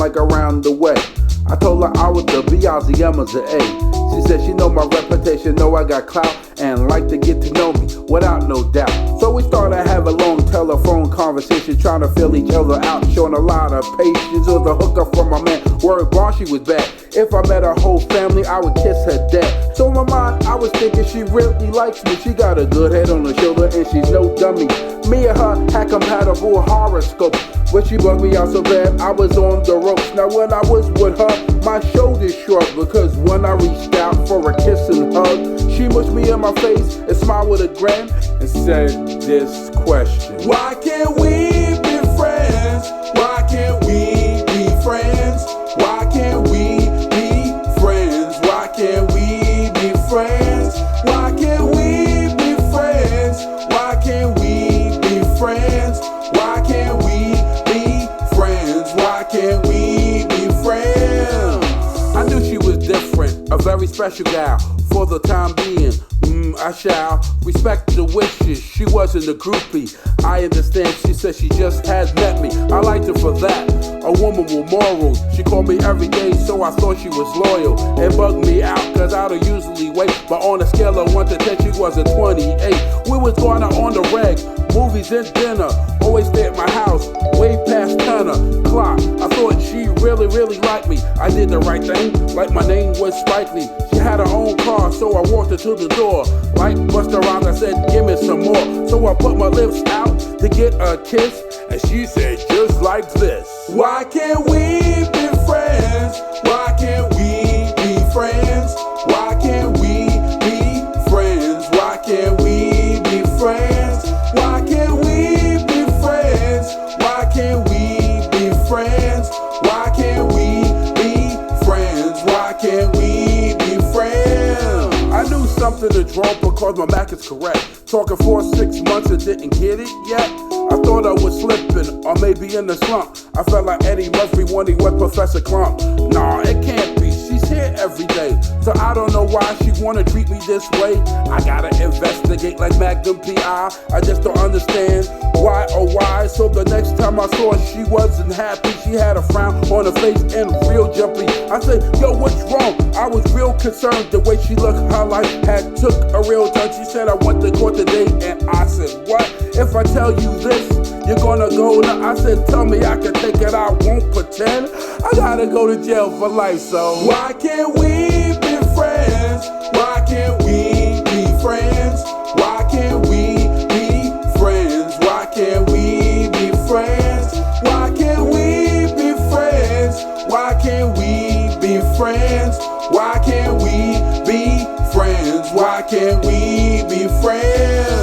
like around the way. I told her I was the B.I.Z. Emma's the A. She said she know my reputation, know I got clout, and like to get to know me without no doubt. So we started having a long telephone conversation, trying to fill each other out, showing a lot of patience. It was a hookup from my man, word bar, she was bad. If I met her whole family, I would kiss her dad. So in my mind, I was thinking she really likes me. She got a good head on her shoulder and she's no dummy. Me and her had compatible horoscopes, but she bugged me out so bad I was on the ropes. Now when I was with her, my shoulders shrugged, because when I reached out for a kiss and hug, she mushed me in my face and smiled with a grin and said this question: why can't we be friends? Why can't we be friends? Why can't we be friends? Why can't we be friends? Why can't we be friends? Why can't we be friends? Why can't we be friends? Why can't we be friends? I knew she was different, a very special gal. For the time being, I shall respect the wishes. She wasn't a groupie, I understand. She said she just had met me. I liked her for that, a woman with morals. She called me every day, so I thought she was loyal. It bugged me out, cause I don't usually wait, but on a scale of 1 to 10, she was a 28. We was going out on the reg, movies and dinner, always stay at my house, way past 10 o'clock. I thought she really liked me. I did the right thing, like my name was Spike Lee. She had her own car, so I walked her to the door. Like Busta Rhymes, I said, give me some more. So I put my lips out to get a kiss, and she said just like this: why can't we be friends? Why can't we be friends? Why can't we be friends? Why can't we be friends? Why can't we be friends? Why can't we be friends? Why can't we be friends? Why can't we be friends? I knew something is wrong because my Mac is correct. Talking for 6 months and didn't get it yet. I thought I was slipping, or maybe in the slump. I felt like Eddie Murphy when he was Professor Clump. Nah, it can't be. She's here every day, so I don't know why she wanna treat me this way. I gotta investigate like Magnum P.I. I just don't understand why or why. So the next time I saw her, she wasn't happy. She had a frown on her face and real jumpy. I said, yo, what's wrong? I was real concerned the way she looked. Her life had took a real turn. She said I went to court today, and I said, what? If I tell you this, you're gonna go now. I said, tell me I can take it, I won't pretend. I gotta go to jail for life, so why can't we be friends? Why can't we be friends? Why can't we be friends? Why can't we be friends? Why can't we be friends? Why can't we be friends? Why can't we be friends? Why can't we be friends?